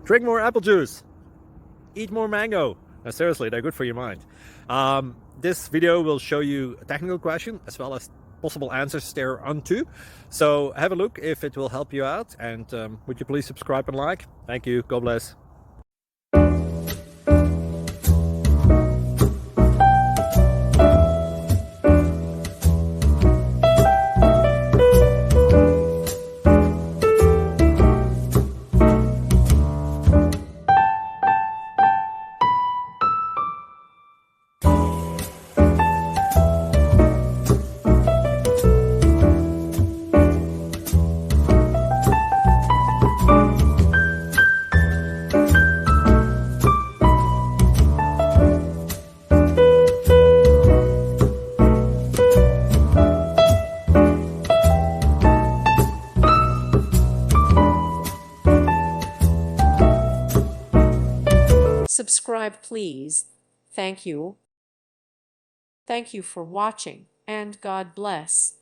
Drink more apple juice. Eat more mango. No, seriously, they're good for your mind. This video will show you a technical question as well as possible answers thereunto. So have a look if it will help you out, and would you please subscribe and like? Thank you. God bless. Subscribe, please. Thank you. Thank you for watching, and God bless.